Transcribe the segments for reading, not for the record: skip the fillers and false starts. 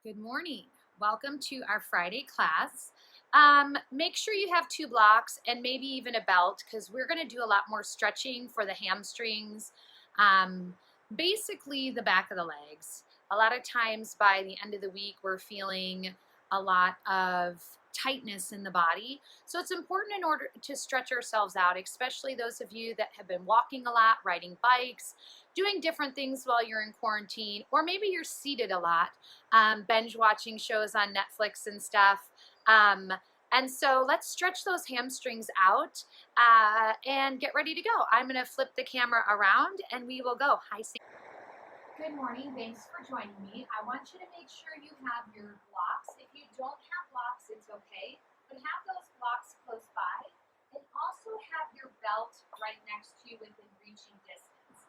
Good morning. Welcome to our Friday class. Make sure you have 2 blocks and maybe even a belt because we're going to do a lot more stretching for the hamstrings, um, basically the back of the legs. A lot of times by the end of the week, we're feeling a lot of tightness in the body. So it's important in order to stretch ourselves out, especially those of you that have been walking a lot, riding bikes, doing different things while you're in quarantine, or maybe you're seated a lot, binge watching shows on Netflix and stuff. And so let's stretch those hamstrings out and get ready to go. I'm going to flip the camera around and we will go. Hi, Sam. Good morning. Thanks for joining me. I want you to make sure you have your blocks. If you don't have blocks, it's okay, but have those blocks close by and also have your belt right next to you within reaching distance.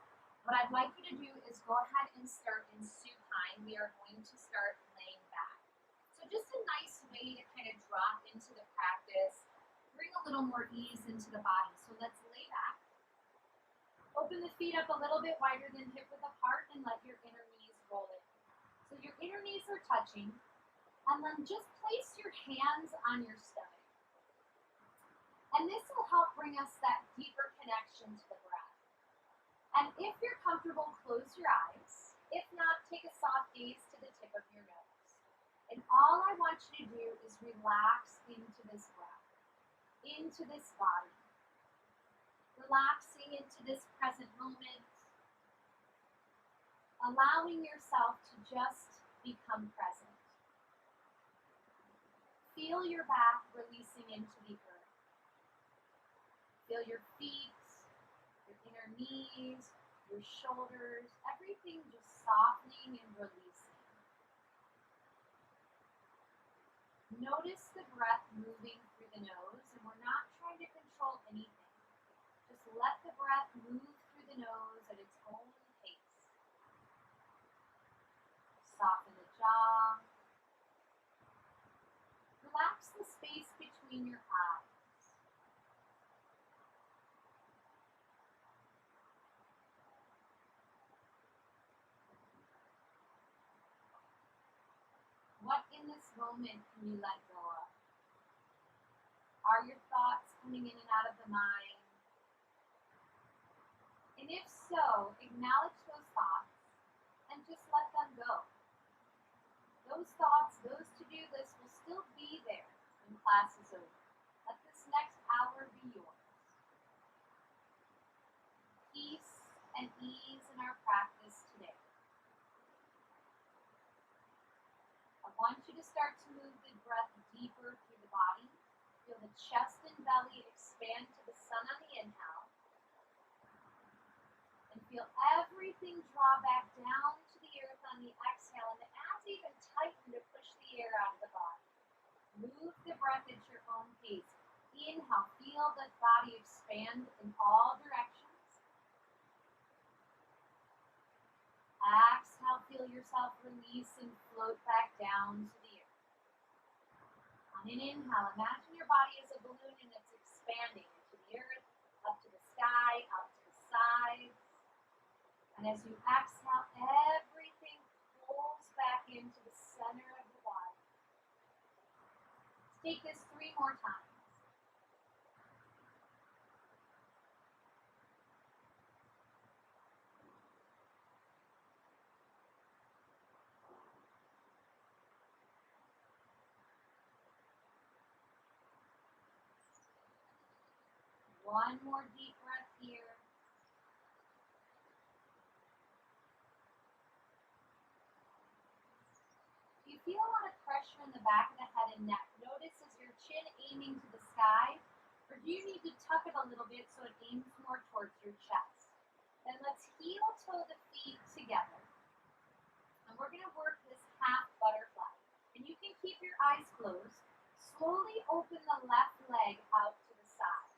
What I'd like you to do is go ahead and start in supine. We are going to start laying back. So just a nice way to kind of drop into the practice, bring a little more ease into the body. So let's lay back. Open the feet up a little bit wider than hip width apart and let your inner knees roll in. So your inner knees are touching, and then just place your hands on your stomach. And this will help bring us that deeper connection to the breath. And if you're comfortable, close your eyes. If not, take a soft gaze to the tip of your nose. And all I want you to do is relax into this breath, into this body. Relaxing into this present moment, allowing yourself to just become present. Feel your back releasing into the earth. Feel your feet, your inner knees, your shoulders, everything just softening and releasing. Notice the breath moving through the nose, and we're not trying to control anything. Just let the breath move through the nose at its own pace. Soften the jaw. Relax the space between your eyes. What in this moment can you let go of? Are your thoughts coming in and out of the mind? And if so, acknowledge those thoughts and just let them go. Those thoughts, those to-do lists will still be there when class is over. Let this next hour be yours. Peace and ease in our practice today. I want you to start to move the breath deeper through the body. Feel the chest and belly expand to the sun on the inhale. And feel everything draw back down to the earth on the exhale, and the abs even tighten to push the air out of the body. Move the breath at your own pace. Inhale, feel the body expand in all directions. Exhale, feel yourself release and float back down to the earth. On an inhale, imagine your body as a balloon and it's expanding into the earth, up to the sky, out to the sides. And as you exhale, everything pulls back into the center of the body. Let's take this 3 more times. One more deep breath here. You feel a lot of pressure in the back of the head and neck. Notice is your chin aiming to the sky, or do you need to tuck it a little bit so it aims more towards your chest? Then let's heel toe the feet together. And we're going to work this half butterfly. And you can keep your eyes closed. Slowly open the left leg out to the side.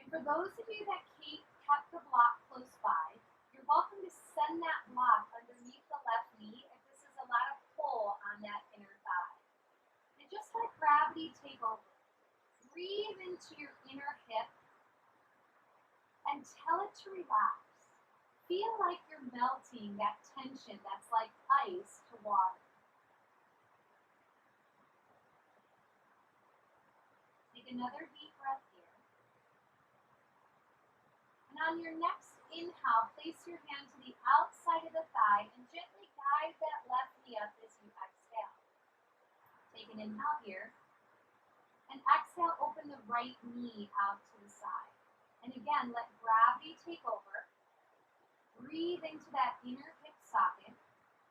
And for those of you that kept the block close by, you're welcome to send that block underneath the left knee if this is a lot of pull on that inner thigh. And just let gravity take over. Breathe into your inner hip and tell it to relax. Feel like you're melting that tension that's like ice to water. another deep breath here. And on your next inhale, place your hand to the outside of the thigh and gently guide that left knee up as you exhale. Take an inhale here. And exhale, open the right knee out to the side. And again, let gravity take over. Breathe into that inner hip socket.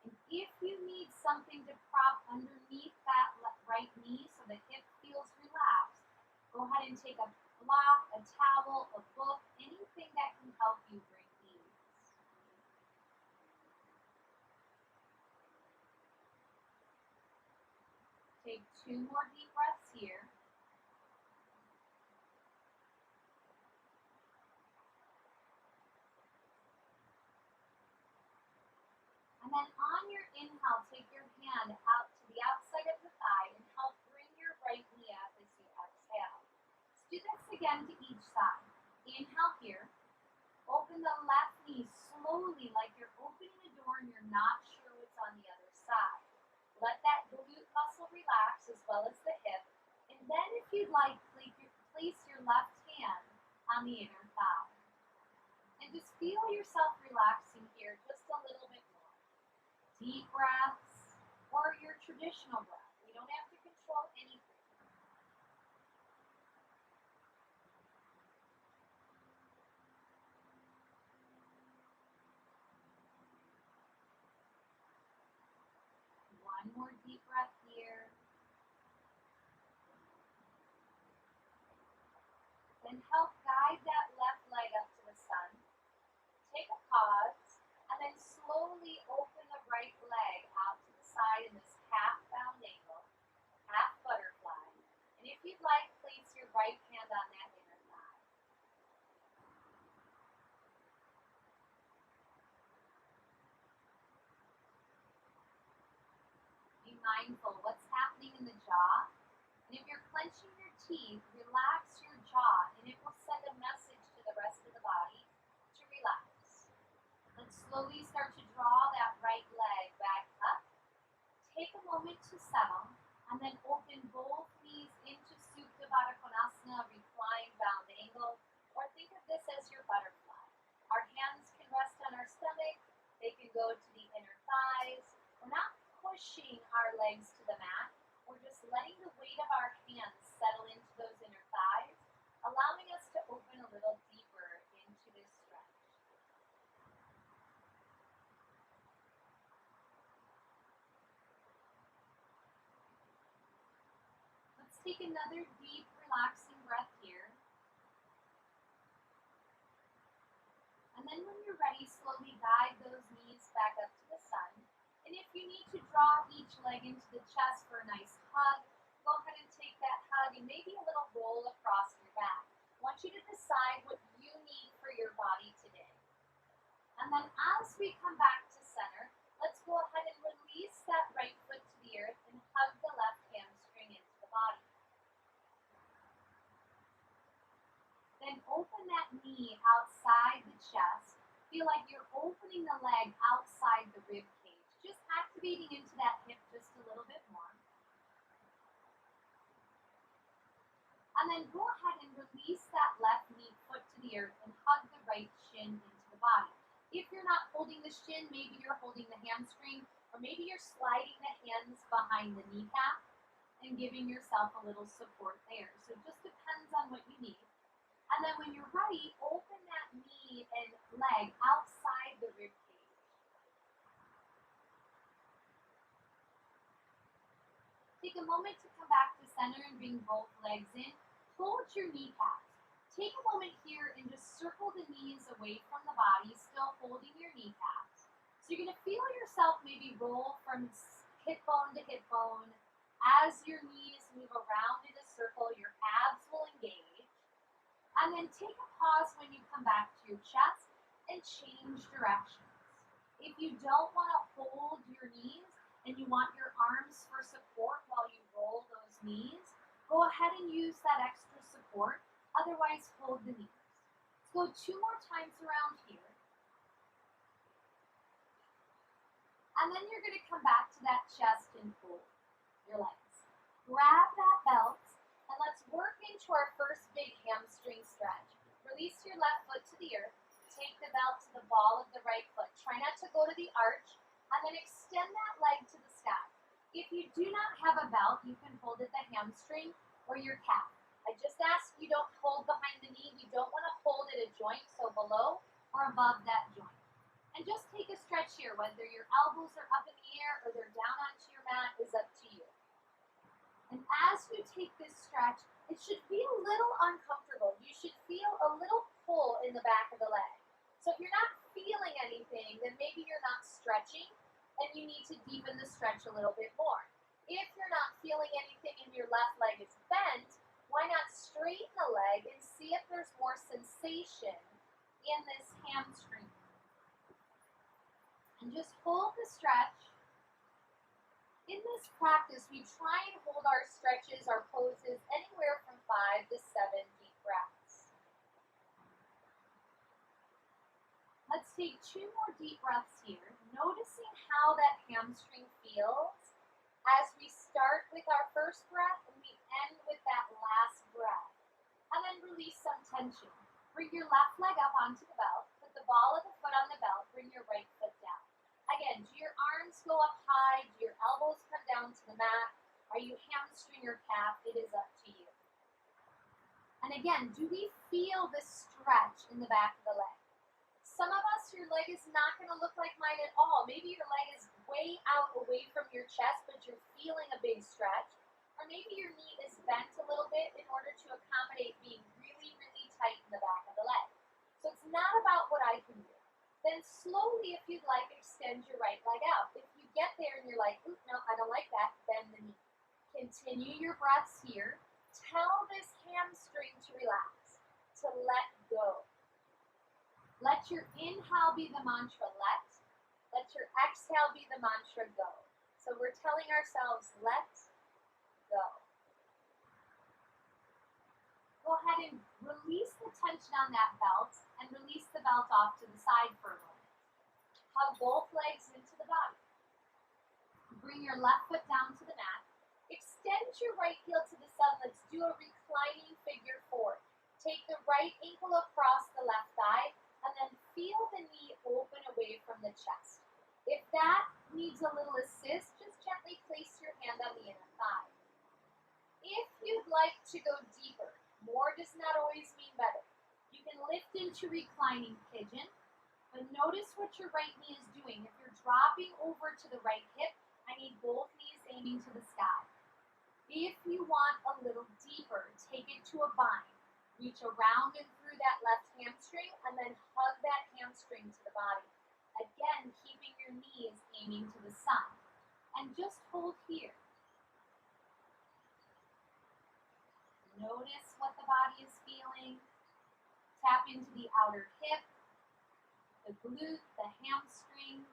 And if you need something to prop underneath that right knee so the hip feels relaxed, go ahead and take a block, a towel, a book, anything that can help you bring ease. Take 2 more deep breaths here. And then on your inhale, take your hand out to the outside of the thigh and help bring your right knee up as you exhale. Let's do this again to each side. Inhale here. Open the left knee slowly like you're opening a door and you're not sure what's on the other side. Let that glute muscle relax as well as the hip. And then if you'd like, place your left hand on the inner thigh. And just feel yourself relaxing here just a little bit more. Deep breaths or your traditional breath. You don't have to control anything. One more deep breath here. Then help guide that left leg up to the sun. Take a pause and then slowly open the right leg out to the side in this half bound angle, half butterfly. And if you'd like, place your right hand on that inner thigh. Be mindful what's happening in the jaw. And if you're clenching your teeth, relax your jaw and it will send a message to the rest of the body to relax. Let's slowly start to draw that right leg back up. Take a moment to settle and then open both knees into Supta Baddha Konasana, reclined bound angle, or think of this as your butterfly. Our hands can rest on our stomach, they can go to the inner thighs. We're not pushing our legs to the mat, we're just letting the weight of our hands settle into those inner thighs, allowing us to open a little deeper into this stretch. Let's take another deep, relaxing breath here. And then when you're ready, slowly guide those knees back up to the sun. And if you need to draw each leg into the chest for a nice hug, go ahead and take that hug and maybe a little roll across your back. I want you to decide what you need for your body today. And then as we come back to center, let's go ahead and release that right foot to the earth and hug the left hamstring into the body. Then open that knee outside the chest. Feel like you're opening the leg outside the rib cage, just activating into that hip just a little bit more. And then go ahead and release that left knee foot to the earth and hug the right shin into the body. If you're not holding the shin, maybe you're holding the hamstring, or maybe you're sliding the hands behind the kneecap and giving yourself a little support there. So it just depends on what you need. And then when you're ready, open that knee and leg outside the rib cage. Take a moment to come back to center and bring both legs in. Hold your kneecaps. Take a moment here and just circle the knees away from the body, still holding your kneecaps. So you're going to feel yourself maybe roll from hip bone to hip bone. As your knees move around in a circle, your abs will engage. And then take a pause when you come back to your chest and change directions. If you don't want to hold your knees and you want your arms for support while you roll those knees, go ahead and use that extra support. Otherwise, hold the knees. Let's go 2 more times around here. And then you're going to come back to that chest and fold your legs. Grab that belt And let's work into our first big hamstring stretch. Release your left foot to the earth. Take the belt to the ball of the right foot. Try not to go to the arch, and then extend that leg to the sky. If you do not have a belt, you can hold at the hamstring or your calf. I just ask you don't hold behind the knee. We don't want to hold at a joint, so below or above that joint. And just take a stretch here, whether your elbows are up in the air or they're down onto your mat is up to you. And as you take this stretch, it should be a little uncomfortable. You should feel a little pull in the back of the leg. So if you're not feeling anything, then maybe you're not stretching and you need to deepen the stretch a little bit more. If you're not feeling anything and your left leg is bent, why not straighten the leg and see if there's more sensation in this hamstring. And just hold the stretch. In this practice, we try and hold our stretches, our poses, anywhere from 5 to 7 deep breaths. Let's take 2 more deep breaths here, noticing how that hamstring feels as we start with our first breath and we end with that last breath. And then release some tension. Bring your left leg up onto the belt, put the ball of the foot on the belt, bring your right foot down. Again, do your arms go up high? Do your elbows come down to the mat? Are you hamstring or calf? It is up to you. And again, do we feel this stretch in the back of the leg? Some of us, your leg is not going to look like mine at all. Maybe your leg is way out away from your chest, but you're feeling a big stretch. Or maybe your knee is bent a little bit in order to accommodate being really, really tight in the back of the leg. So it's not about what I can do. Then slowly, if you'd like, extend your right leg out. If you get there and you're like, oop, no, I don't like that, bend the knee. Continue your breaths here. Tell this hamstring to relax, to let go. Let your inhale be the mantra, let. Let your exhale be the mantra, go. So we're telling ourselves, let go. Go ahead and release the tension on that belt and release the belt off to the side for a moment. Hug both legs into the body. Bring your left foot down to the mat. Extend your right heel to the sun. Let's do a reclining figure 4. Take the right ankle across the left thigh and then feel the knee open away from the chest. If that needs a little assist, just gently place your hand on the inner thigh. If you'd like to go deeper, more does not always mean better. You can lift into reclining pigeon, but notice what your right knee is doing. If you're dropping over to the right hip, I need both knees aiming to the sky. If you want a little deeper, take it to a bind. Reach around and through that left hamstring and then hug that hamstring to the body. Again, keeping your knees aiming to the sun. And just hold here. Notice what the body is feeling. Tap into the outer hip, the glute, the hamstring.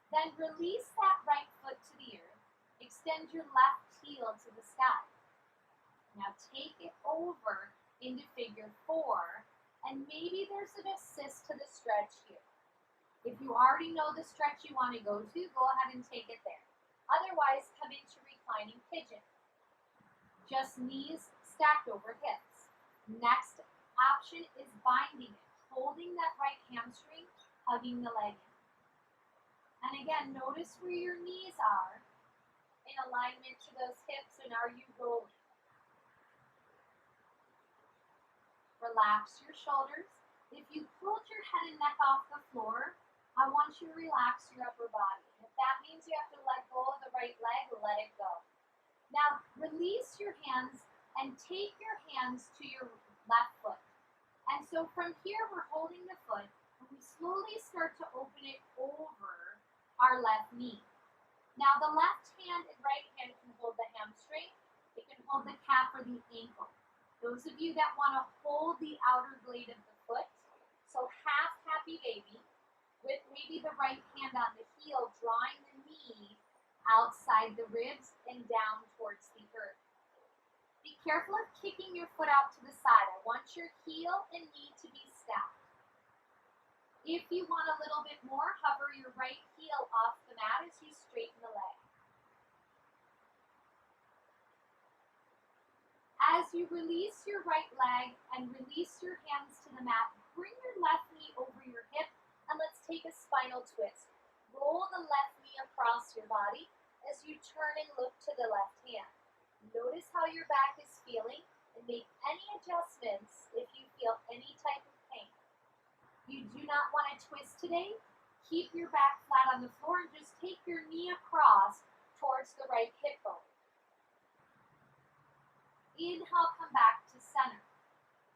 Then release that right foot to the earth. Extend your left heel to the sky. Now take it over into figure 4, and maybe there's an assist to the stretch here. If you already know the stretch you want to go to, go ahead and take it there. Otherwise, come into reclining pigeon. Just knees stacked over hips. Next option is binding it, holding that right hamstring, hugging the leg in. And again, notice where your knees are in alignment to those hips, and are you rolling? Relax your shoulders. If you pulled your head and neck off the floor, I want you to relax your upper body. If that means you have to let go of the right leg, let it go. Now, release your hands and take your hands to your left foot. And so from here, we're holding the foot, and we slowly start to open it over our left knee. Now, the left hand and right hand can hold the hamstring. It can hold the calf or the ankle. Those of you that want to hold the outer blade of the foot, so half happy baby, with maybe the right hand on the heel, drawing the knee outside the ribs and down towards the earth. Be careful of kicking your foot out to the side. I want your heel and knee to be stacked. If you want a little bit more, hover your right heel off the mat as you straighten the leg. As you release your right leg and release your hands to the mat, bring your left knee over your hip and let's take a spinal twist. Roll the left knee across your body as you turn and look to the left hand. Notice how your back is feeling and make any adjustments if you feel any type of pain. You do not want to twist today. Keep your back flat on the floor and just take your knee across towards the right hip bone. Inhale, come back to center.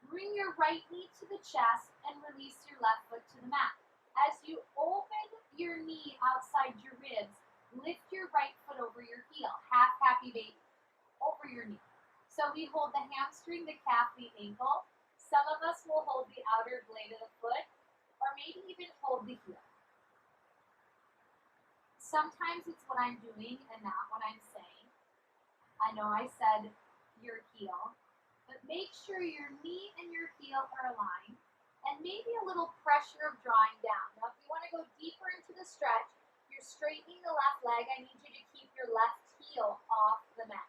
Bring your right knee to the chest and release your left foot to the mat. As you open your knee outside your ribs, lift your right foot over your heel, half happy baby, over your knee. So we hold the hamstring, the calf, the ankle. Some of us will hold the outer blade of the foot, or maybe even hold the heel. Sometimes it's what I'm doing and not what I'm saying. I know I said your heel, but make sure your knee and your heel are aligned and maybe a little pressure of drawing down. Now if you want to go deeper into the stretch, you're straightening the left leg. I need you to keep your left heel off the mat.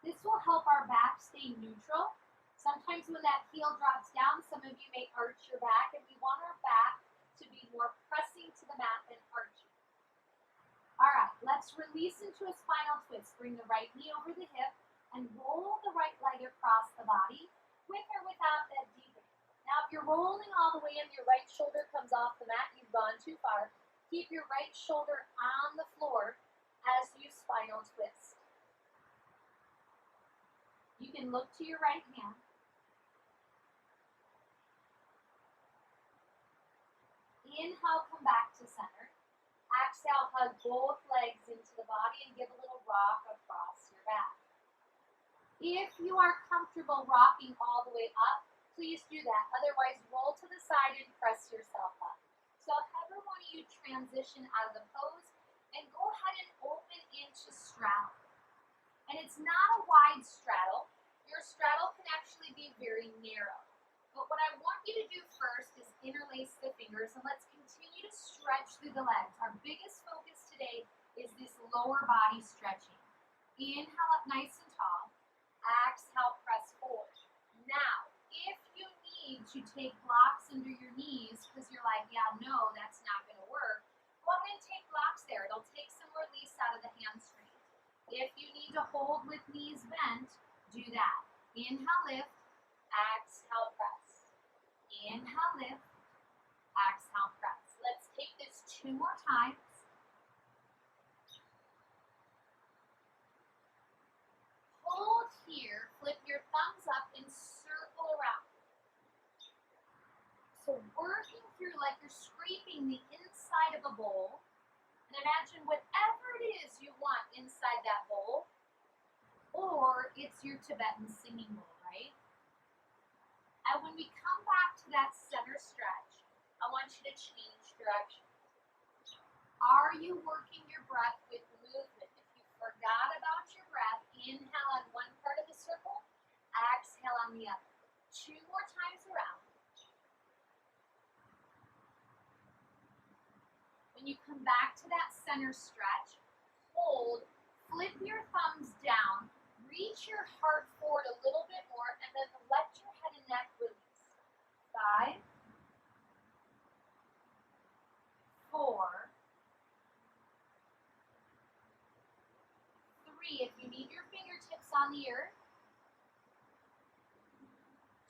This will help our back stay neutral. Sometimes when that heel drops down, some of you may arch your back, and we want our back to be more pressing to the mat than arching. All right, let's release into a spinal twist. Bring the right knee over the hip and roll the right leg across the body with or without that deepening. Now, if you're rolling all the way in, your right shoulder comes off the mat, you've gone too far. Keep your right shoulder on the floor as you spinal twist. You can look to your right hand. Inhale, come back to center. Exhale, hug both legs into the body and give a little rock across your back. If you are comfortable rocking all the way up, please do that. Otherwise, roll to the side and press yourself up. So however one of you transition out of the pose and go ahead and open into straddle. And it's not a wide straddle. Your straddle can actually be very narrow. But what I want you to do first is interlace the fingers and let's continue to stretch through the legs. Our biggest focus today is this lower body stretching. Inhale up nice and tall. Exhale, press forward. Now, if you need to take blocks under your knees because you're like, yeah, no, that's not going to work, go ahead and take blocks there. It'll take some release out of the hamstrings. If you need to hold with knees bent, do that. Inhale, lift. Exhale, press. Inhale, lift. Exhale, press. Let's take this 2 more times. Hold here, flip your thumbs up and circle around. So working through like you're scraping the inside of a bowl. And imagine whatever it is you want inside that bowl. Or it's your Tibetan singing bowl, right? And when we come back to that center stretch, I want you to change direction. Are you working your breath with movement? If you forgot about your breath, inhale on one part of the circle, exhale on the other. 2 more times around. When you come back to that center stretch, hold, flip your thumbs down, reach your heart forward a little bit more, and then let your head and neck release. 5, 4, 3, if you need your fingertips on the earth.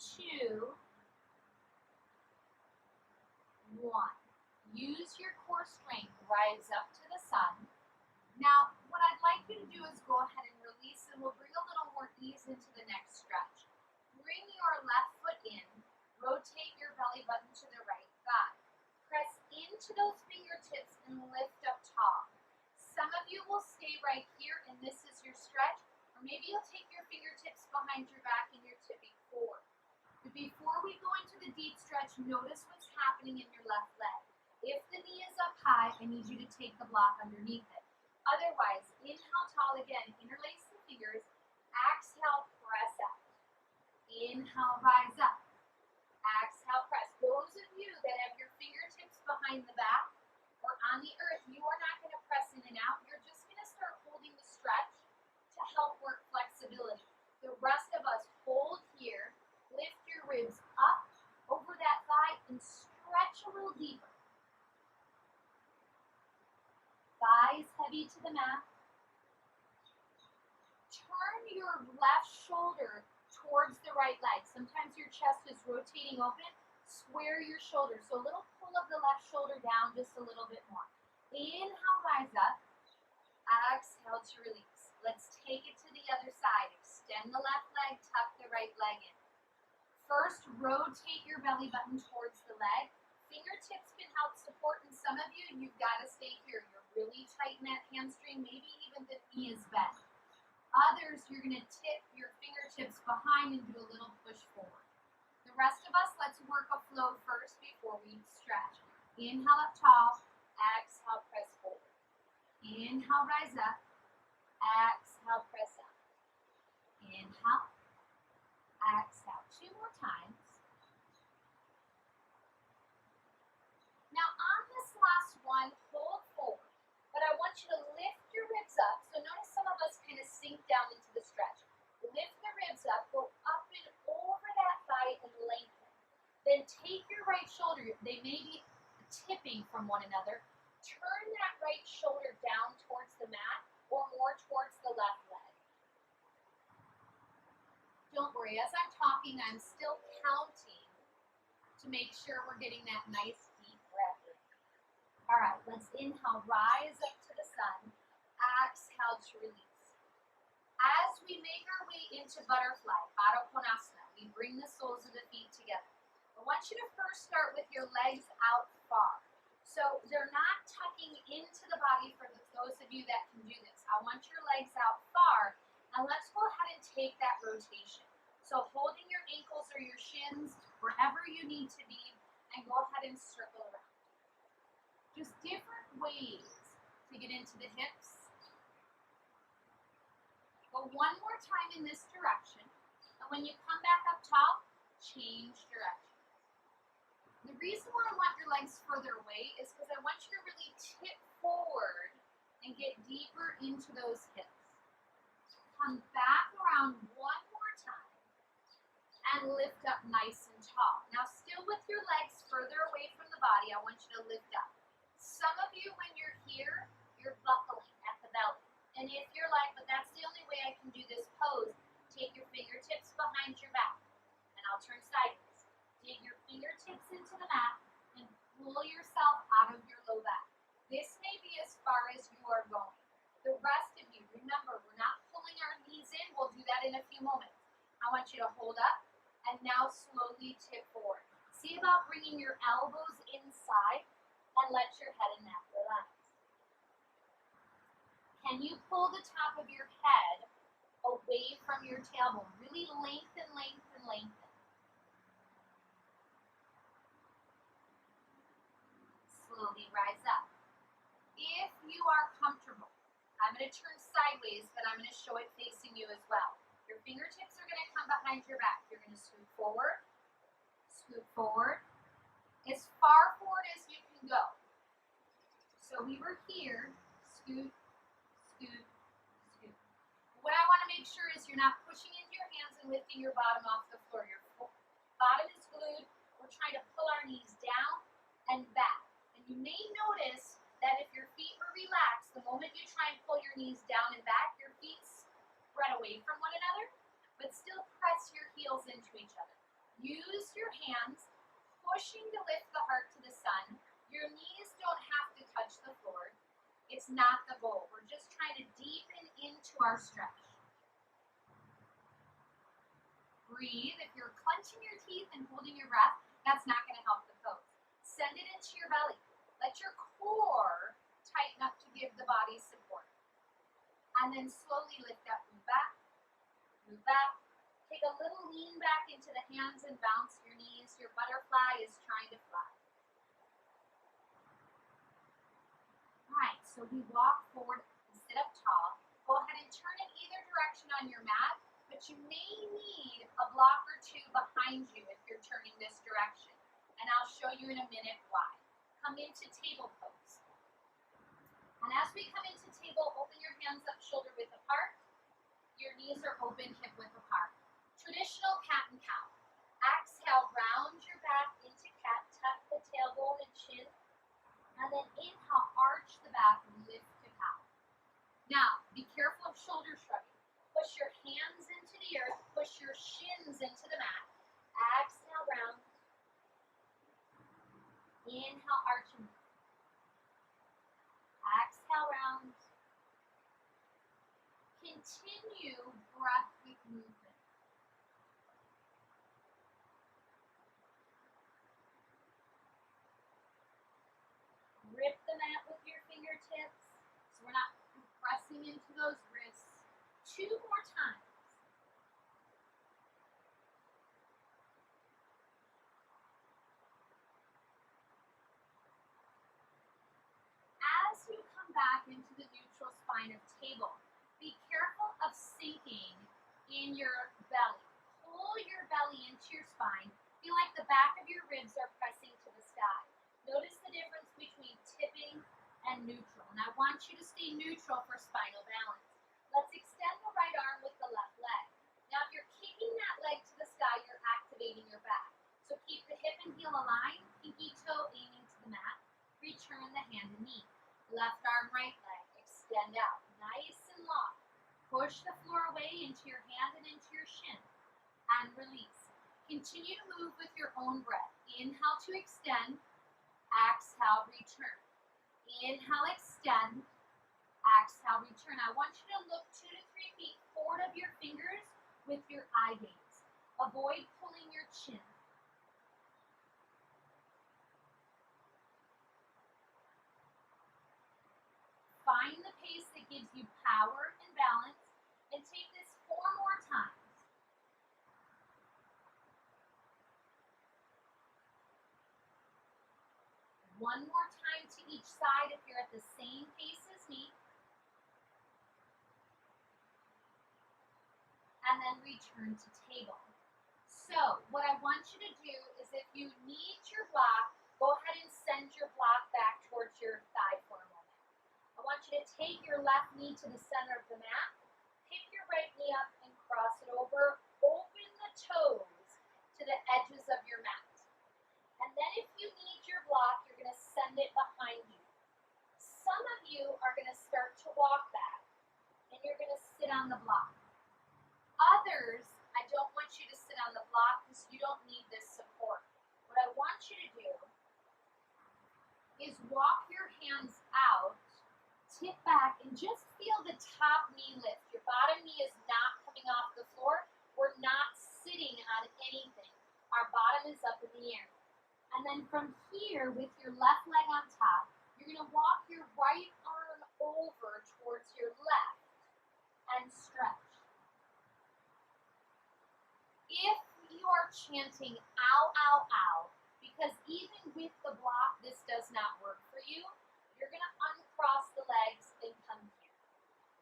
2, 1. Use your core strength, rise up to the sun. Now, what I'd like you to do is go ahead and release, and we'll bring a little more ease into the next stretch. Bring your left foot in, rotate your belly button to the right thigh. Press into those fingertips and lift up tall. Some of you will stay right here, and this is your stretch, or maybe you'll take your fingertips behind your back and you're tipping forward. But before we go into the deep stretch, notice what's happening in your left leg. If the knee is up high, I need you to take the block underneath it. Otherwise, inhale tall again, interlace the fingers, exhale, press out. Inhale, rise up. Exhale, press. Those of you that have your fingertips behind the back or on the earth, you are not going to press in and out. You're just going to start holding the stretch to help work flexibility. The little deeper. Thighs heavy to the mat. Turn your left shoulder towards the right leg. Sometimes your chest is rotating open. Square your shoulders. So a little pull of the left shoulder down just a little bit more. Inhale, rise up. Exhale to release. Let's take it to the other side. Extend the left leg, tuck the right leg in. First, rotate your belly button towards the leg. Fingertips can help support, and some of you, you've got to stay here. You're really tight in that hamstring, maybe even the knee is bent. Others, you're going to tip your fingertips behind and do a little push forward. The rest of us, let's work a flow first before we stretch. Inhale up tall, exhale, press forward. Inhale, rise up. Exhale, press up. Inhale. Exhale. 2 more times. Now on this last one, hold forward. But I want you to lift your ribs up. So notice some of us kind of sink down into the stretch. Lift the ribs up, go up and over that thigh and lengthen. Then take your right shoulder. They may be tipping from one another. Turn that right shoulder down towards the mat or more towards the left leg. Don't worry, as I'm talking, I'm still counting to make sure we're getting that nice deep breath in. All right, let's inhale, rise up to the sun. Exhale to release. As we make our way into butterfly, Baddha Konasana, we bring the soles of the feet together. I want you to first start with your legs out far. So they're not tucking into the body for those of you that can do this. I want your legs out far, and let's go ahead and take that rotation. So holding your ankles or your shins, wherever you need to be, and go ahead and circle around. Just different ways to get into the hips. Go one more time in this direction, and when you come back up tall, change direction. The reason why I want your legs further away is because I want you to really tip forward and get deeper into those hips. Come back around one more time and lift up nice and tall. Now still with your legs further away from the body, I want you to lift up. Some of you, when you're here, you're buckling at the belly. And if you're like, but that's the only way I can do this pose, take your fingertips behind your back. And I'll turn sideways. Dig your fingertips into the mat and pull yourself out of your low back. This may be as far as you are going. The rest of you, remember, we're not pulling our knees in. We'll do that in a few moments. I want you to hold up and now slowly tip forward. See about bringing your elbows inside and let your head and neck relax. Can you pull the top of your head away from your tailbone? Really lengthen, lengthen, lengthen. Slowly rise up. If you are comfortable, I'm going to turn sideways, but I'm going to show it facing you as well. Your fingertips are going to come behind your back. You're going to scoot forward, as far forward as you can go. So we were here, scoot, scoot, scoot. What I want to make sure is you're not pushing into your hands and lifting your bottom off the floor. Your bottom is glued. We're trying to pull our knees down and back. You may notice that if your feet were relaxed, the moment you try and pull your knees down and back, your feet spread away from one another, but still press your heels into each other. Use your hands, pushing to lift the heart to the sun. Your knees don't have to touch the floor. It's not the goal. We're just trying to deepen into our stretch. Breathe. If you're clenching your teeth and holding your breath, that's not going to help the pose. Send it into your belly. Let your core tighten up to give the body support. And then slowly lift up, move back, move back. Take a little lean back into the hands and bounce your knees. Your butterfly is trying to fly. All right, so we walk forward and sit up tall. Go ahead and turn in either direction on your mat, but you may need a block or two behind you if you're turning this direction. And I'll show you in a minute why. Come into table pose. And as we come into table, open your hands up shoulder width apart. Your knees are open hip width apart. Traditional cat and cow. Exhale, round your back into cat, tuck the tailbone and chin into the mat. Exhale, round. Inhale, arch and move. Exhale, round. Continue breath with movement. Grip the mat with your fingertips so we're not pressing into those wrists. 2 more times. As you come back into the neutral spine of table, be careful of sinking in your belly. Pull your belly into your spine. Feel like the back of your ribs are pressing to the sky. Notice the difference between tipping and neutral. And I want you to stay neutral for spinal balance. Let's extend the right arm with the left leg. Now, if you're kicking that leg to the sky, you're activating your back. So keep the hip and heel aligned, pinky toe aiming to the mat. Return the hand and knee. Left arm, right leg. Extend out. Nice and long. Push the floor away into your hand and into your shin. And release. Continue to move with your own breath. Inhale to extend. Exhale, return. Inhale, extend. Exhale, return. I want you to look 2 to 3 feet forward of your fingers with your eye gaze. Avoid pulling your chin. Find the pace that gives you power and balance, and take this 4 more times. One more time to each side if you're at the same pace as me. And then return to table. So what I want you to do is if you need your block, go ahead and send your block back towards your thigh for a moment. I want you to take your left knee to the center of the mat, pick your right knee up and cross it over, open the toes to the edges of your mat. And then if you need your block, you're going to send it behind you. Some of you are going to start to walk back, and you're going to sit on the block. Others, I don't want you to sit on the block because you don't need this support. What I want you to do is walk your hands out, tip back, and just feel the top knee lift. Your bottom knee is not coming off the floor. We're not sitting on anything. Our bottom is up in the air. And then from here, with your left leg on top, you're going to walk your right arm over towards your left and stretch. If you are chanting, ow, ow, ow, because even with the block, this does not work for you, you're going to uncross the legs and come here.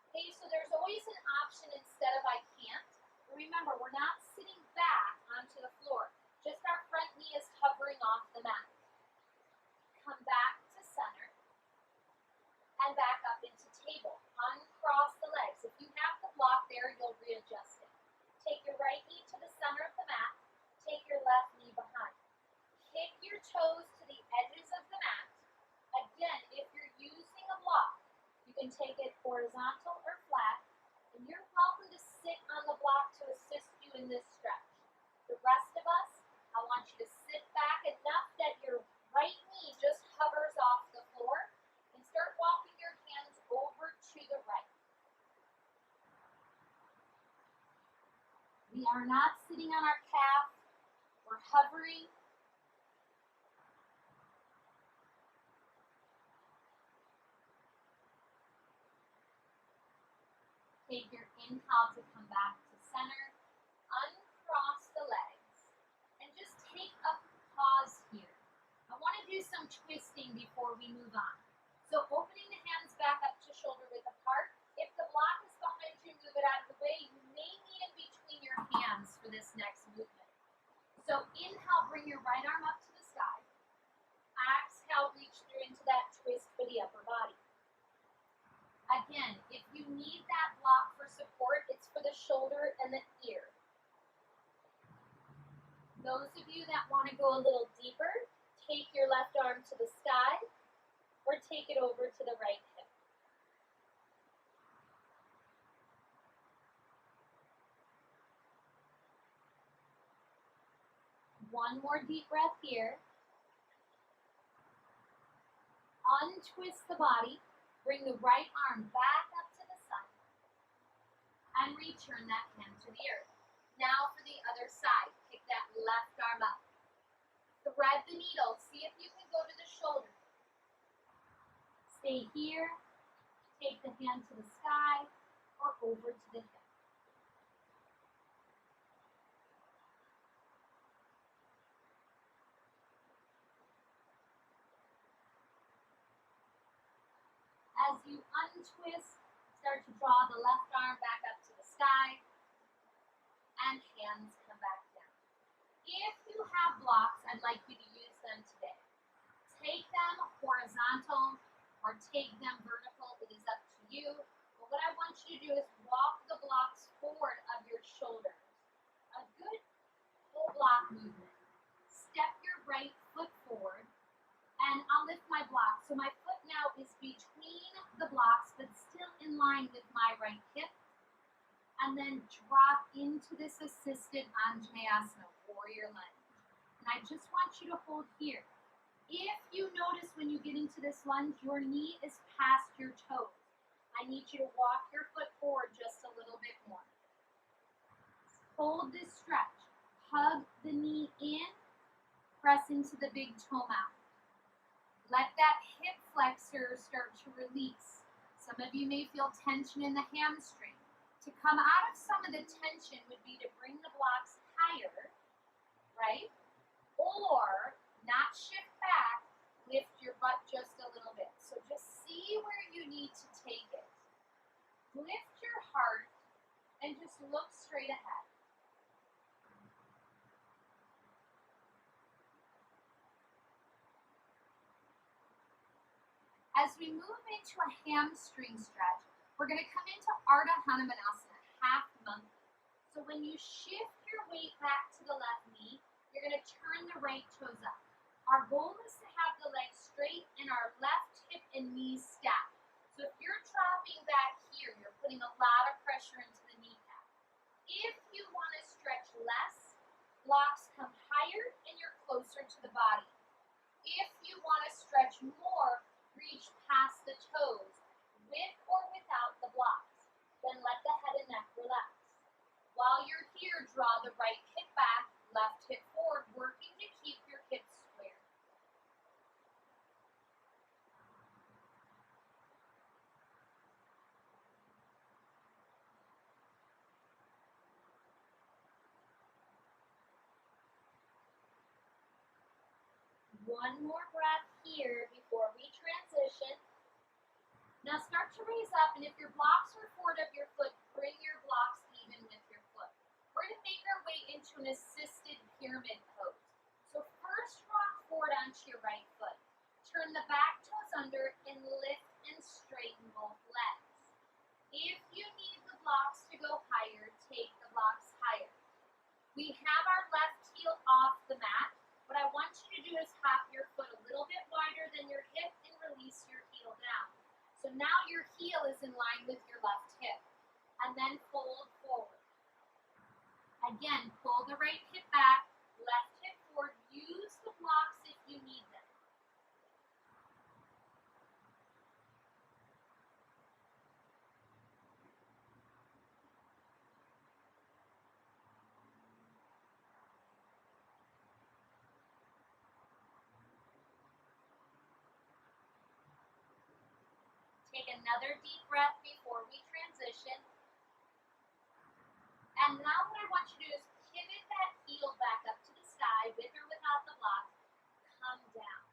Okay, so there's always an option instead of I can't. Remember, we're not sitting back onto the floor. Just our front knee is hovering off the mat. Come back to center and back up into table. Uncross the legs. If you have the block there, you'll readjust it. Take your right knee to the center of the mat. Take your left knee behind. Kick your toes to the edges of the mat. Again, if you're using a block, you can take it horizontal or flat, and you're welcome to sit on the block to assist you in this stretch. The rest of us, I want you to sit back enough that your right knee just hovers off the floor and start walking your hands over to the right. We are not sitting on our calf. We're hovering. Take your inhale to come back to center. Uncross the legs. And just take a pause here. I want to do some twisting before we move on. So opening the hands back up to shoulder width apart. If the block is behind you, move it out of the way. You may need it between your hands for this next movement. So inhale, bring your right arm up to the sky. Exhale, reach through into that twist for the upper body. Again, if you need that block for support, it's for the shoulder and the ear. Those of you that want to go a little deeper, take your left arm to the sky or take it over to the right hip. One more deep breath here. Untwist the body. Bring the right arm back up to the side. And return that hand to the earth. Now for the other side. Kick that left arm up. Thread the needle. See if you can go to the shoulder. Stay here. Take the hand to the sky or over to the hip. As you untwist, start to draw the left arm back up to the sky and hands come back down. If you have blocks, I'd like you to use them today. Take them horizontal or take them vertical. It is up to you. But what I want you to do is walk the blocks forward of your shoulders. A good full block movement. Step your right foot forward and I'll lift my block. So my foot now is between the blocks but still in line with my right hip. And then drop into this assisted Anjaneyasana, warrior lunge. And I just want you to hold here. If you notice when you get into this lunge, your knee is past your toes. I need you to walk your foot forward just a little bit more. Hold this stretch. Hug the knee in. Press into the big toe mound. Let that hip flexor start to release. Some of you may feel tension in the hamstring. To come out of some of the tension would be to bring the blocks higher, right? Or not shift back, lift your butt just a little bit. So just see where you need to take it. Lift your heart and just look straight ahead. As we move into a hamstring stretch, we're going to come into Ardha Hanumanasana, half monkey. So when you shift your weight back to the left knee, you're going to turn the right toes up. Our goal is to have the legs straight and our left hip and knees stacked. So if you're dropping back here, you're putting a lot of pressure into the kneecap. If you want to stretch less, blocks come higher and you're closer to the body. If you want to stretch more, reach past the toes, with or without the blocks. Then let the head and neck relax. While you're here, draw the right hip back, left hip forward, working to keep your hips square. One more breath here before we transition. Now start to raise up, and if your blocks are forward of your foot, bring your blocks even with your foot. We're going to make our way into an assisted pyramid pose. So first rock forward onto your right foot. Turn the back toes under and lift and straighten both legs. If you need the blocks to go higher, take the blocks higher. We have our left heel off the mat. What I want you to do is hop your foot a little bit wider than your hip and release your heel down. So now your heel is in line with your left hip. And then fold forward. Again, pull the right hip back, left hip forward. Use the blocks if you need them. Take another deep breath before we transition. And now what I want you to do is pivot that heel back up to the sky, with or without the block. Come down.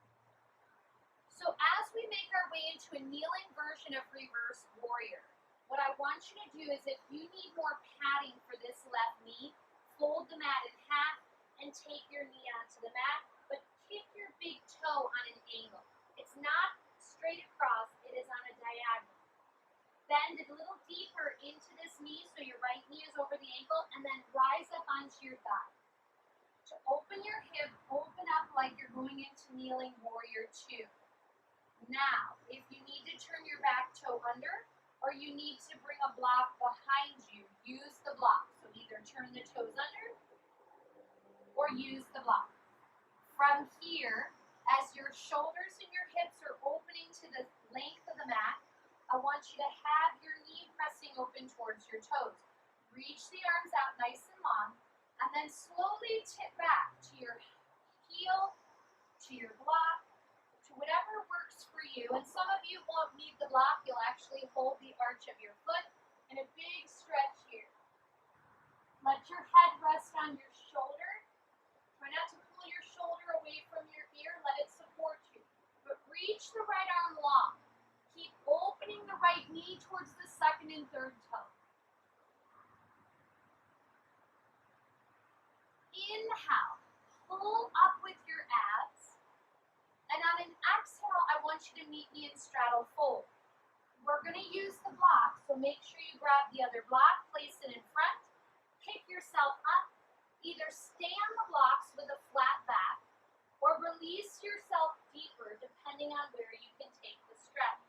So as we make our way into a kneeling version of reverse warrior, what I want you to do is, if you need more padding for this left knee, fold the mat in half and take your knee onto the mat, but kick your big toe on an angle. It's not straight across, it is on a diagonal. Bend a little deeper into this knee so your right knee is over the ankle, and then rise up onto your thigh. To open your hip, open up like you're going into kneeling warrior 2. Now, if you need to turn your back toe under, or you need to bring a block behind you, use the block. So either turn the toes under or use the block. here, as your shoulders and your hips are opening to the length of the mat, I want you to have your knee pressing open towards your toes. Reach the arms out nice and long, and then slowly tip back to your heel, to your block, to whatever works for you. And some of you won't need the block. You'll actually hold the arch of your foot and a big stretch here. Let your head rest on your shoulder. Try not to pull your shoulder away from your ear. Let it support you. But reach the right arm long. Keep opening the right knee towards the second and third toe. Inhale. Pull up with your abs. And on an exhale, I want you to meet me in straddle fold. We're going to use the block, so make sure you grab the other block, place it in front, pick yourself up, either stay on the blocks with a flat back, or release yourself deeper depending on where you can take the stretch.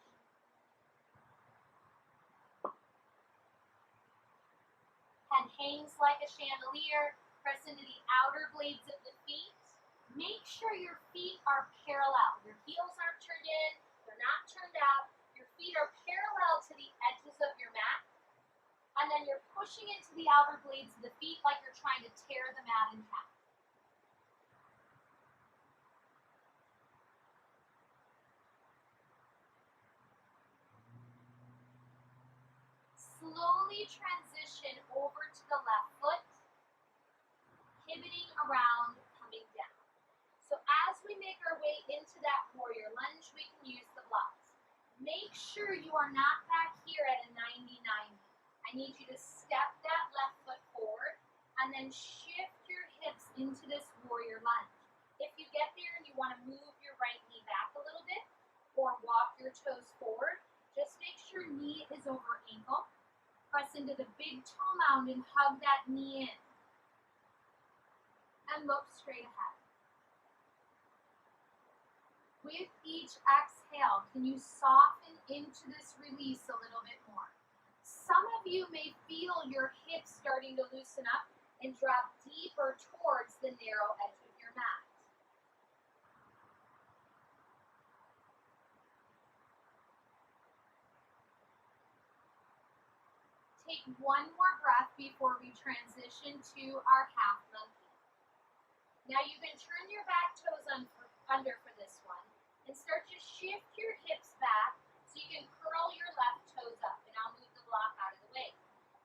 Head hangs like a chandelier, press into the outer blades of the feet. Make sure your feet are parallel. Your heels aren't turned in, they're not turned out. Your feet are parallel to the edges of your mat. And then you're pushing into the outer blades of the feet like you're trying to tear the mat in half. Slowly transition over to the left foot, pivoting around, coming down. So as we make our way into that warrior lunge, we can use the blocks. Make sure you are not back here at a 90-90. I need you to step that left foot forward and then shift your hips into this warrior lunge. If you get there and you want to move your right knee back a little bit or walk your toes forward, just make sure knee is over ankle. Press into the big toe mound and hug that knee in. And look straight ahead. With each exhale, can you soften into this release a little bit more? Some of you may feel your hips starting to loosen up and drop deeper towards the narrow edge of your mat. Take one more breath before we transition to our half monkey. Now you can turn your back toes under for this one and start to shift your hips back so you can curl your left toes up, and I'll move the block out of the way.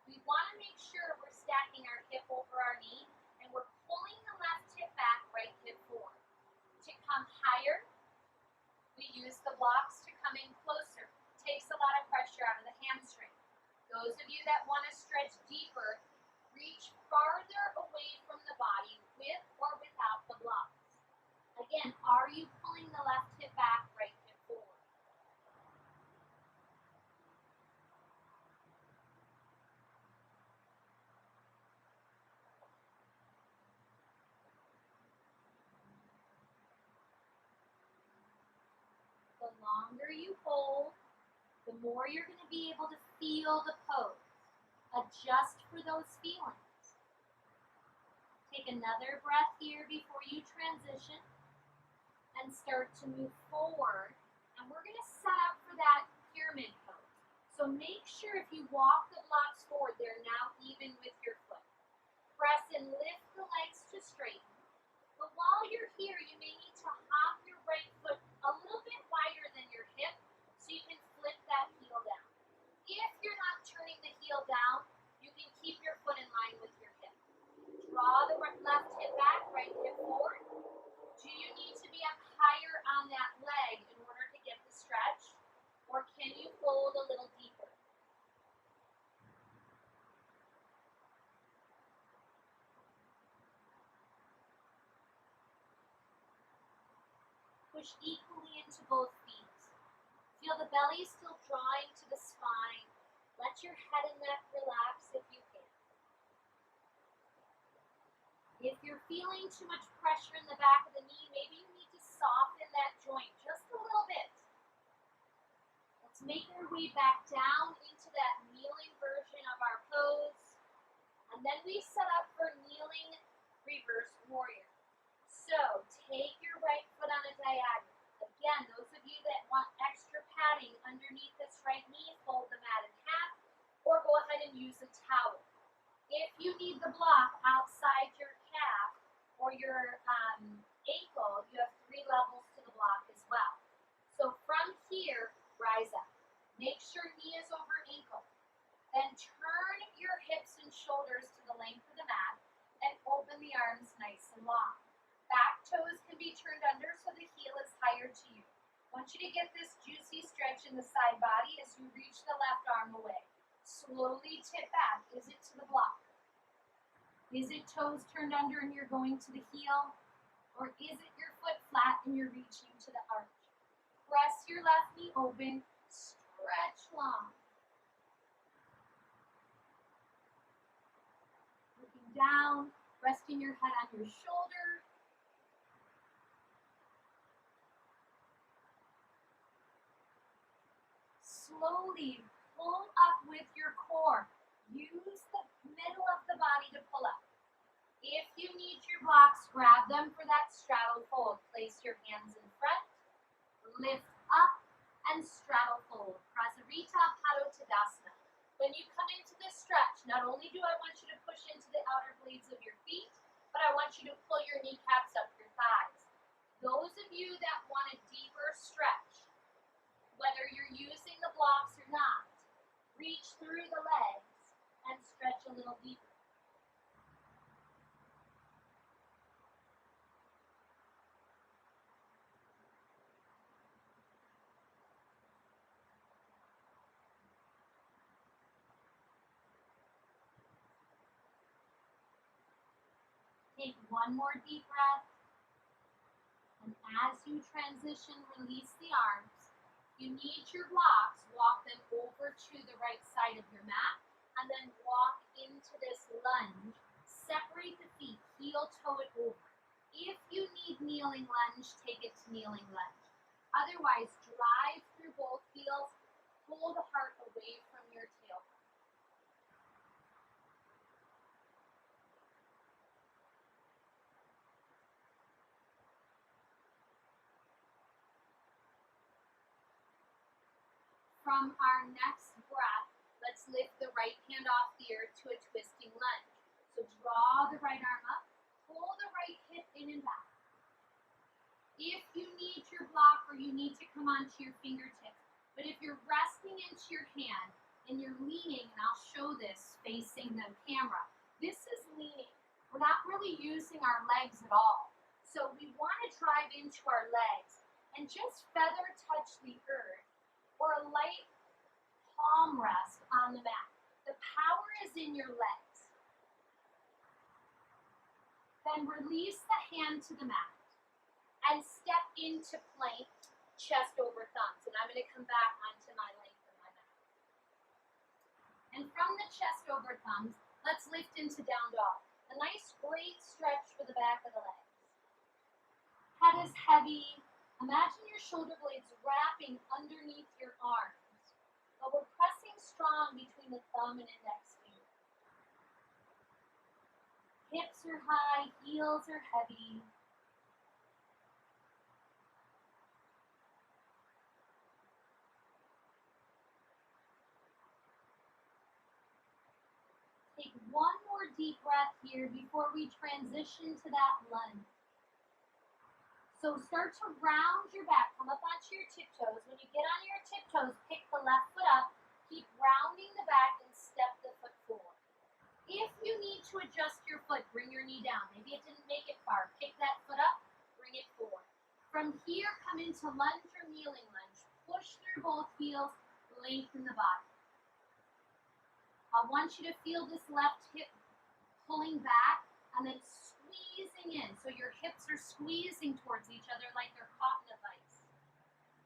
We want to make sure we're stacking our hip over our knee and we're pulling the left hip back, right hip forward. To come higher, we use the blocks to come in closer. Takes a lot of pressure out of the hamstring. Those of you that want to stretch deeper, reach farther away from the body with or without the blocks. Again, are you pulling the left hip back, right hip forward? The longer you hold, the more you're going to be able to feel the pose. Adjust for those feelings. Take another breath here before you transition and start to move forward. And we're going to set up for that pyramid pose. So make sure if you walk the blocks forward, they're now even with your foot. Press and lift the legs to straighten. But while you're here, you may need to hop your right foot a little bit wider than your hip so you can flip that heel down. If you're not turning the heel down, you can keep your foot in line with your hip. Draw the left hip back, right hip forward. Do you need to be up higher on that leg in order to get the stretch? Or can you fold a little deeper? Push equally into both feet. Feel the belly still drawing to the spine. Let your head and neck relax if you can. If you're feeling too much pressure in the back of the knee, maybe you need to soften that joint just a little bit. Let's make our way back down into that kneeling version of our pose. And then we set up for kneeling reverse warrior. So take your right diagonal. Again, those of you that want extra padding underneath this right knee, fold the mat in half, or go ahead and use a towel. If you need the block outside your calf or your ankle, you have 3 levels to the block as well. So from here, rise up. Make sure knee is over ankle. Then turn your hips and shoulders to the length of the mat and open the arms nice and long. Back toes can be turned under so the heel is higher to you. I want you to get this juicy stretch in the side body as you reach the left arm away. Slowly tip back. Is it to the block? Is it toes turned under and you're going to the heel? Or is it your foot flat and you're reaching to the arch? Press your left knee open, stretch long. Looking down, resting your head on your shoulder. Slowly pull up with your core. Use the middle of the body to pull up. If you need your blocks, grab them for that straddle fold. Place your hands in front, lift up, and straddle fold. Prasarita Padottanasana. When you come into this stretch, not only do I want you to push into the outer blades of your feet, but I want you to pull your kneecaps up your thighs. Those of you that want a deeper stretch, whether you're using the blocks or not, reach through the legs and stretch a little deeper. Take one more deep breath, and as you transition, release the arms. You need your blocks, walk them over to the right side of your mat, and then walk into this lunge. Separate the feet, heel toe it over. If you need kneeling lunge, take it to kneeling lunge. Otherwise, drive through both heels, pull the heart away from your tailbone. From our next breath, let's lift the right hand off the earth to a twisting lunge. So draw the right arm up, pull the right hip in and back. If you need your block or you need to come onto your fingertips, but if you're resting into your hand and you're leaning, and I'll show this facing the camera, this is leaning. We're not really using our legs at all. So we want to drive into our legs and just feather touch the earth, or a light palm rest on the mat. The power is in your legs. Then release the hand to the mat and step into plank, chest over thumbs. And I'm going to come back onto my length of my mat. And from the chest over thumbs, let's lift into down dog. A nice great stretch for the back of the legs. Head is heavy. Imagine your shoulder blades wrapping underneath your arms, but we're pressing strong between the thumb and index finger. Hips are high, heels are heavy. Take one more deep breath here before we transition to that lunge. So start to round your back, come up onto your tiptoes. When you get on your tiptoes, pick the left foot up, keep rounding the back and step the foot forward. If you need to adjust your foot, bring your knee down. Maybe it didn't make it far. Pick that foot up, bring it forward. From here, come into lunge or kneeling lunge. Push through both heels, lengthen the body. I want you to feel this left hip pulling back and then squeezing in. So your hips are squeezing towards each other like they're caught in a vise.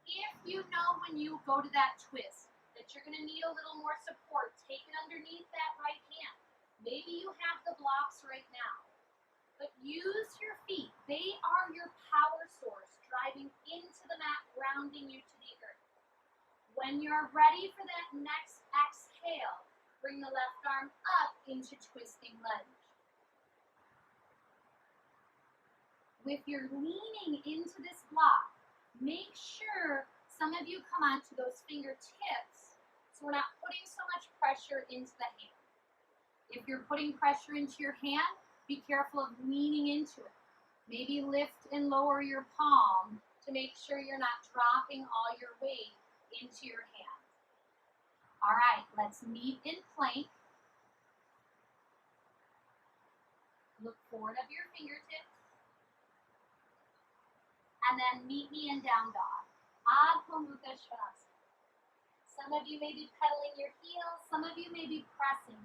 If you know when you go to that twist that you're going to need a little more support, take it underneath that right hand. Maybe you have the blocks right now, but use your feet. They are your power source, driving into the mat, grounding you to the earth. When you're ready for that next exhale, bring the left arm up into twisting lunge. If you're leaning into this block, Make sure some of you come onto those fingertips so we're not putting so much pressure into the hand. If you're putting pressure into your hand, be careful of leaning into it. Maybe lift and lower your palm to make sure you're not dropping all your weight into your hand. All right, let's meet in plank. Look forward of your fingertips. And then meet me in down dog. Adho Mukha Svanasana. Some of you may be pedaling your heels, some of you may be pressing,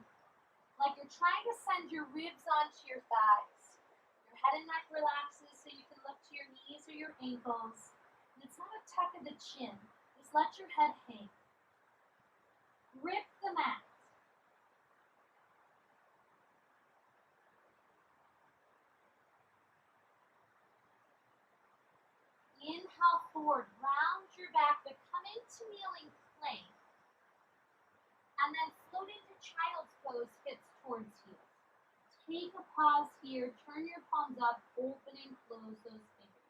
like you're trying to send your ribs onto your thighs. Your head and neck relaxes so you can look to your knees or your ankles. And it's not a tuck of the chin, just let your head hang. Grip the mat. Inhale forward, round your back, but come into kneeling plank. And then float into child's pose, hips towards heels. Take a pause here, turn your palms up, open and close those fingers.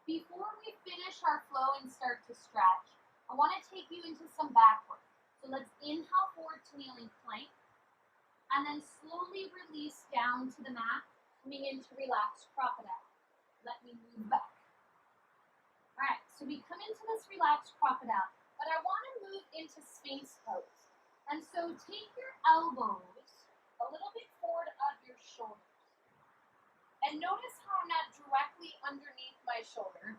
Before we finish our flow and start to stretch, I want to take you into some back work. So let's inhale forward to kneeling plank, and then slowly release down to the mat, coming into relaxed crocodile. Let me move back. All right, so we come into this relaxed crocodile, but I want to move into Sphinx pose. And so take your elbows a little bit forward of your shoulders. And notice how I'm not directly underneath my shoulder,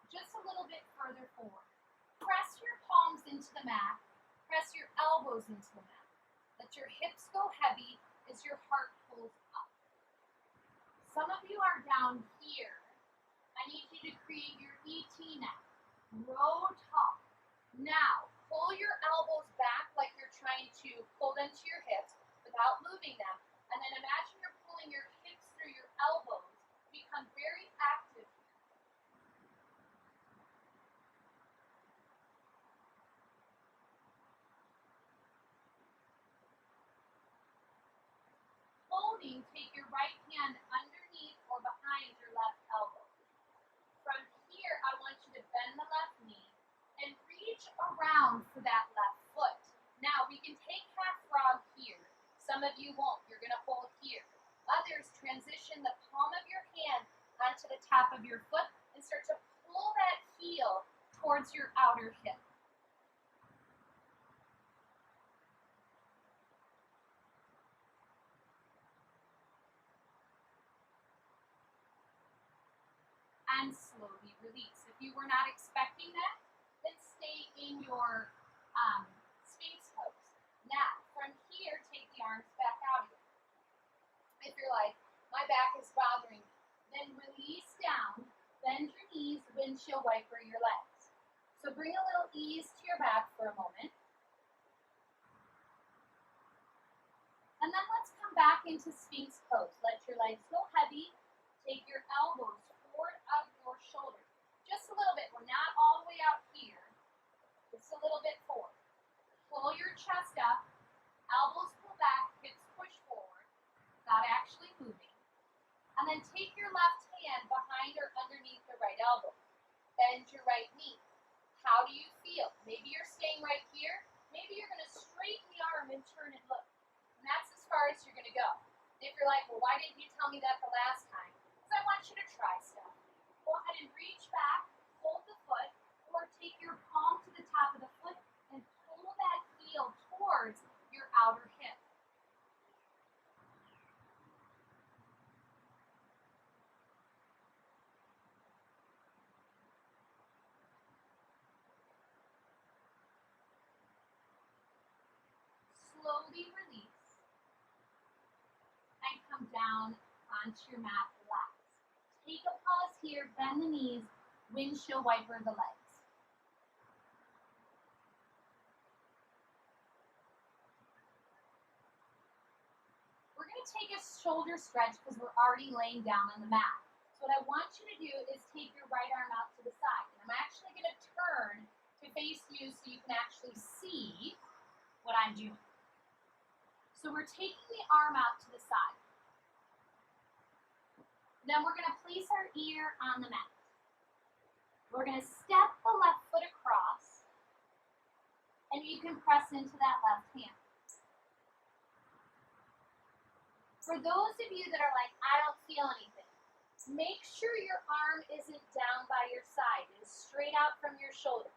just a little bit further forward. Press your palms into the mat, press your elbows into the mat. Let your hips go heavy as your heart pulls up. Some of you are down here. I need you to create your ET now. Row tall. Now, pull your elbows back like you're trying to pull them to your hips without moving them. And then imagine you're pulling your hips through your elbows. Become very active here. Holding, take your right hand underneath or behind your left elbow. From here, I want you to bend the left knee and reach around for that left foot. Now, we can take half frog here. Some of you won't. You're going to hold here. Others, transition the palm of your hand onto the top of your foot and start to pull that heel towards your outer hip. And slowly release. If you were not expecting that, then stay in your Sphinx pose. Now, from here, take the arms back out again. If you're like, my back is bothering me, then release down, bend your knees, windshield wiper your legs. So bring a little ease to your back for a moment. And then let's come back into Sphinx pose. Let your legs go heavy. Take your elbows forward of your shoulders. Just a little bit. We're not all the way out here. Just a little bit forward. Pull your chest up. Elbows pull back. Hips push forward. Not actually moving. And then take your left hand behind or underneath the right elbow. Bend your right knee. How do you feel? Maybe you're staying right here. Maybe you're going to straighten the arm and turn and look. And that's as far as you're going to go. If you're like, well, why didn't you tell me that the last time? Because I want you to try stuff. Go ahead and reach back, hold the foot, or take your palm to the top of the foot and pull that heel towards your outer hip. Slowly release and come down onto your mat, relax. Take a pause here, bend the knees, windshield wiper the legs. We're going to take a shoulder stretch because we're already laying down on the mat. So what I want you to do is take your right arm out to the side. And I'm actually going to turn to face you so you can actually see what I'm doing. So we're taking the arm out to the side. Then we're going to place our ear on the mat. We're going to step the left foot across, and you can press into that left hand. For those of you that are like, I don't feel anything, make sure your arm isn't down by your side and straight out from your shoulder.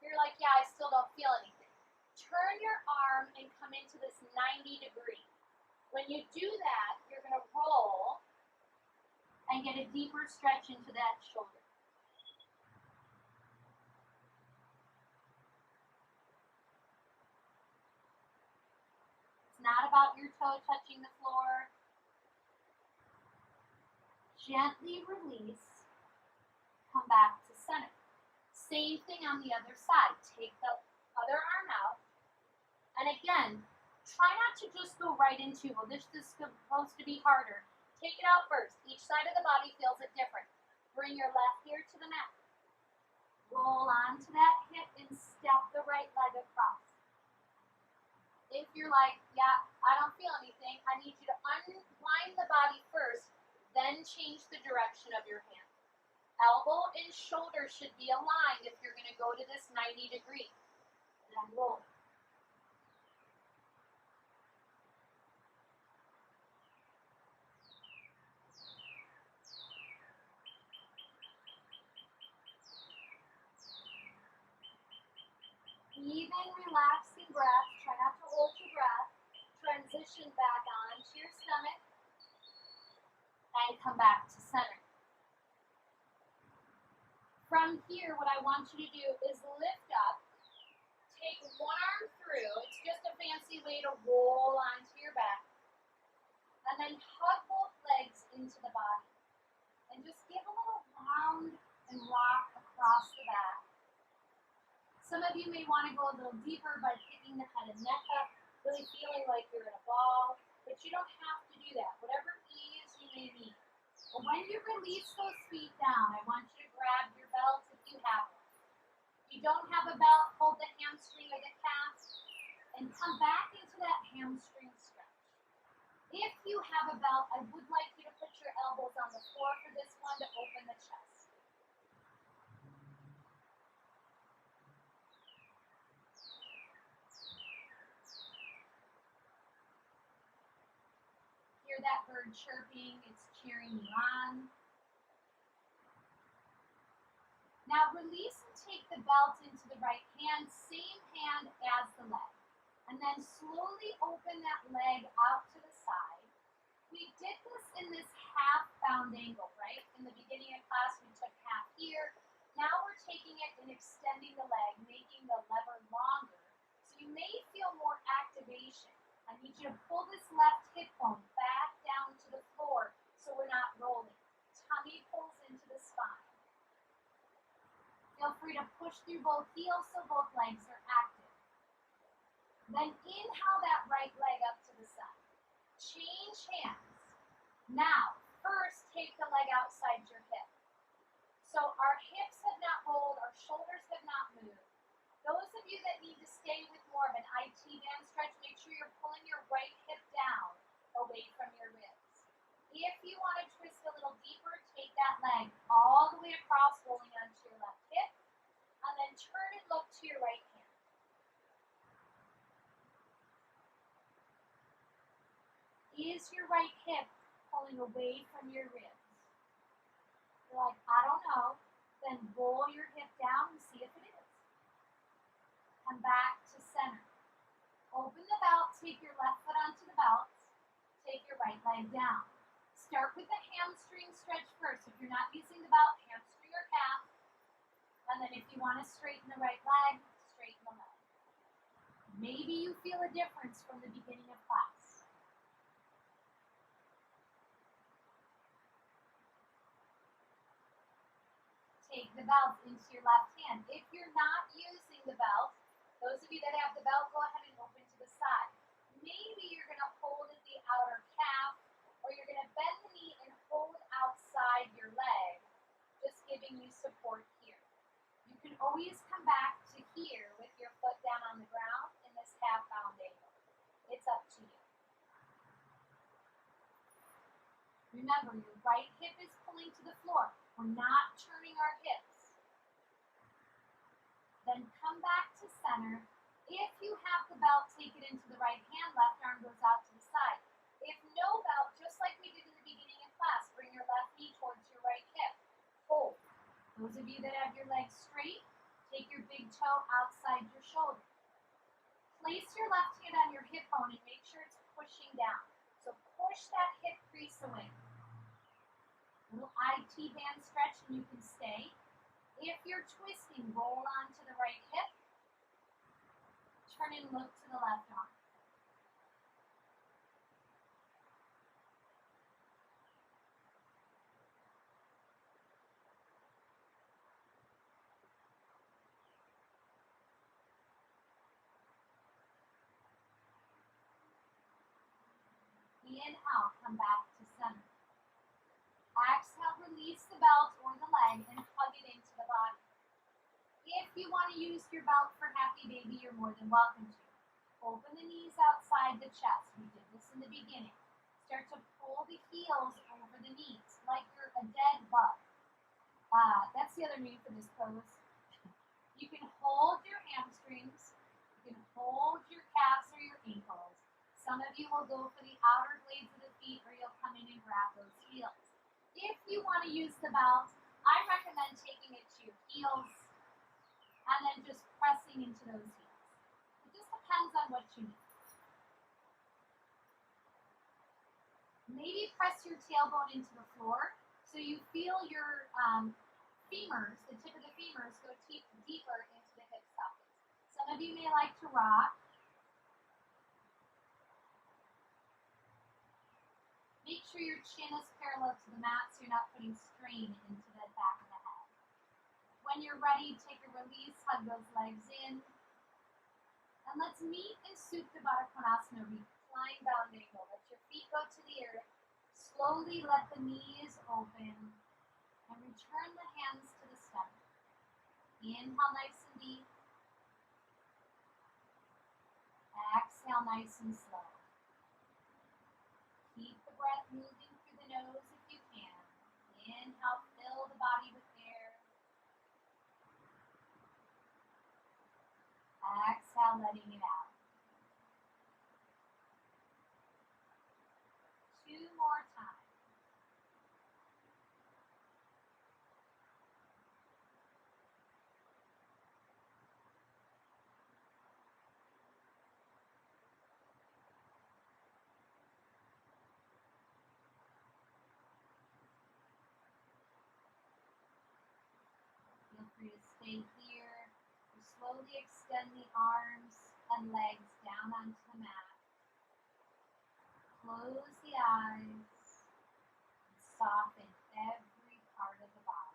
If you're like, yeah, I still don't feel anything, turn your arm and come into this 90 degree. When you do that, you're going to roll and get a deeper stretch into that shoulder. It's not about your toe touching the floor. Gently release, come back to center. Same thing on the other side. Take the other arm out. And again, try not to just go right into, well, this is supposed to be harder. Take it out first. Each side of the body feels it different. Bring your left ear to the mat. Roll onto that hip and step the right leg across. If you're like, yeah, I don't feel anything, I need you to unwind the body first, then change the direction of your hand. Elbow and shoulder should be aligned if you're going to go to this 90 degree. And then roll. Even relaxing breath. Try not to hold your breath. Transition back onto your stomach. And come back to center. From here, what I want you to do is lift up. Take one arm through. It's just a fancy way to roll onto your back. And then hug both legs into the body. And just give a little round and rock across the back. Some of you may want to go a little deeper by picking the head and neck up, really feeling like you're in a ball, but you don't have to do that. Whatever ease you may need. But when you release those feet down, I want you to grab your belt if you have one. If you don't have a belt, hold the hamstring or the calf and come back into that hamstring stretch. If you have a belt, I would like you to put your elbows on the floor for this one to open the chest. Hear that bird chirping, it's cheering you on. Now release and take the belt into the right hand, same hand as the leg. And then slowly open that leg out to the side. We did this in this half bound angle, right? In the beginning of class, we took half here. Now we're taking it and extending the leg, making the lever longer. So you may feel more activation. I need you to pull this left hip bone back down to the floor so we're not rolling. Tummy pulls into the spine. Feel free to push through both heels so both legs are active. Then inhale that right leg up to the side. Change hands. Now, first take the leg outside your hip. So our hips have not rolled, our shoulders have not moved. Those of you that need to stay with more of an IT band stretch, make sure you're pulling your right hip down away from your ribs. If you want to twist a little deeper, take that leg all the way across, rolling onto your left hip, and then turn and look to your right hand. Is your right hip pulling away from your ribs? You're like, I don't know. Then roll your hip down and see if it is. Come back to center. Open the belt, take your left foot onto the belt, take your right leg down. Start with the hamstring stretch first. If you're not using the belt, hamstring or calf. And then if you want to straighten the right leg, straighten the leg. Maybe you feel a difference from the beginning of class. Take the belt into your left hand. If you're not using the belt, those of you that have the belt, go ahead and open to the side. Maybe you're going to hold at the outer calf, or you're going to bend the knee and hold outside your leg, just giving you support here. You can always come back to here with your foot down on the ground in this half bound angle. It's up to you. Remember, your right hip is pulling to the floor. We're not turning our hips. Then come back to center. If you have the belt, take it into the right hand. Left arm goes out to the side. If no belt, just like we did in the beginning of class, bring your left knee towards your right hip. Hold. Those of you that have your legs straight, take your big toe outside your shoulder. Place your left hand on your hip bone and make sure it's pushing down. So push that hip crease away. Little IT band stretch and you can stay. If you're twisting, roll onto the right hip. Turn and look to the left arm. Inhale, come back to center. Exhale, release the belt or the leg and hug it into the body. If you want to use your belt for happy baby, you're more than welcome to. Open the knees outside the chest. We did this in the beginning. Start to pull the heels over the knees like you're a dead bug. That's the other name for this pose. You can hold your hamstrings. You can hold your calves or your ankles. Some of you will go for the outer blades of the feet or you'll come in and grab those heels. If you want to use the belt, I recommend taking it to your heels and then just pressing into those heels. It just depends on what you need. Maybe press your tailbone into the floor so you feel your femurs, the tip of the femurs, go deeper into the hip sockets. Some of you may like to rock. Make sure your chin is parallel to the mat so you're not putting strain into the back of the head. When you're ready, take a release, hug those legs in. And let's meet in Supta Baddha Konasana, recline bound angle. Let your feet go to the earth. Slowly let the knees open and return the hands to the stomach. Inhale nice and deep. Exhale nice and slow. Keep the breath moving through the nose if you can. Inhale, fill the body with air. Exhale, letting it out. 2 more times. Feel free to stay here. You slowly extend the arms and legs down onto the mat. Close the eyes and soften every part of the body.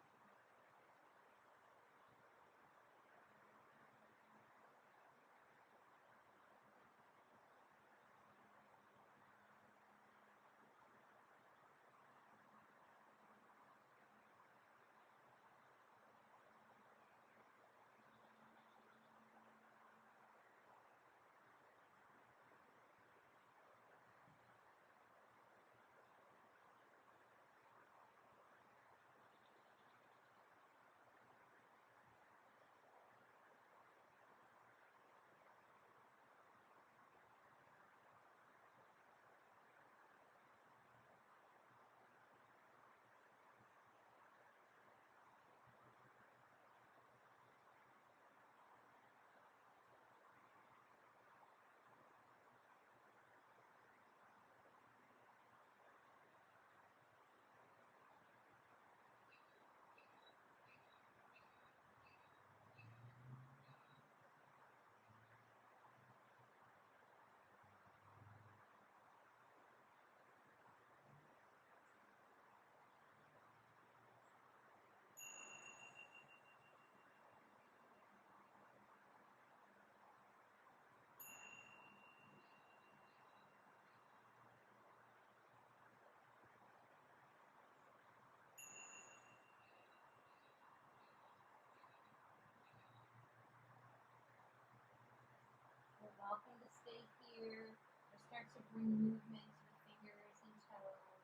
You're welcome to stay here or start to bring movement to the fingers and toes.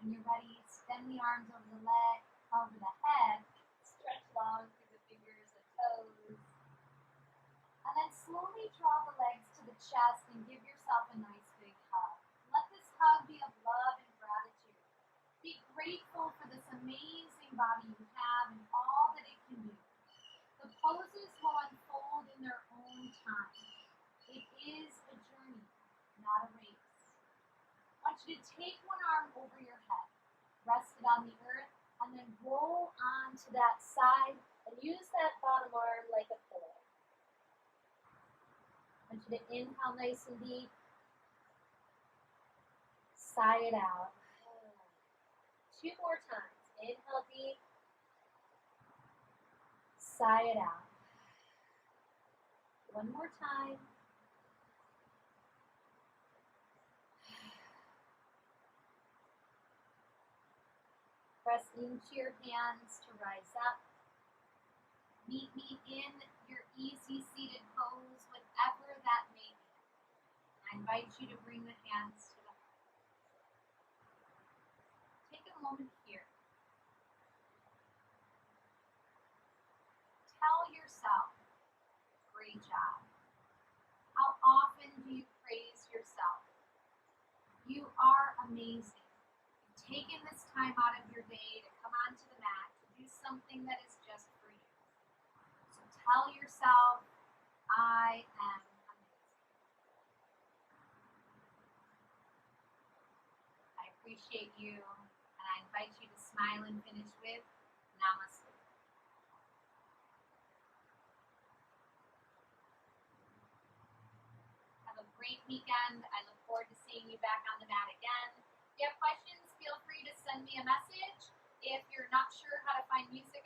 When you're ready, extend the arms over the leg, over the head, stretch long through the fingers and toes. And then slowly draw the legs to the chest and give yourself a nice big hug. Let this hug be of love and gratitude. Be grateful for this amazing body you have and all that it can do. The poses will unfold in their own time. It is a journey, not a race. I want you to take one arm over your head, rest it on the earth, and then roll onto that side and use that bottom arm like a pillow. I want you to inhale nice and deep. Sigh it out. 2 more times. Inhale deep. Sigh it out. 1 more time. Press into your hands to rise up. Meet me in your easy seated pose, whatever that may be. I invite you to bring the hands to the heart. Take a moment here. Tell yourself, great job. How often do you praise yourself? You are amazing. You've taken this time out of your day to come onto the mat to do something that is just for you. So tell yourself, I am amazing. I appreciate you, and I invite you to smile and finish with Namaste. Have a great weekend. I look forward to seeing you back on the mat again. If you have questions, feel free to send me a message. If you're not sure how to find music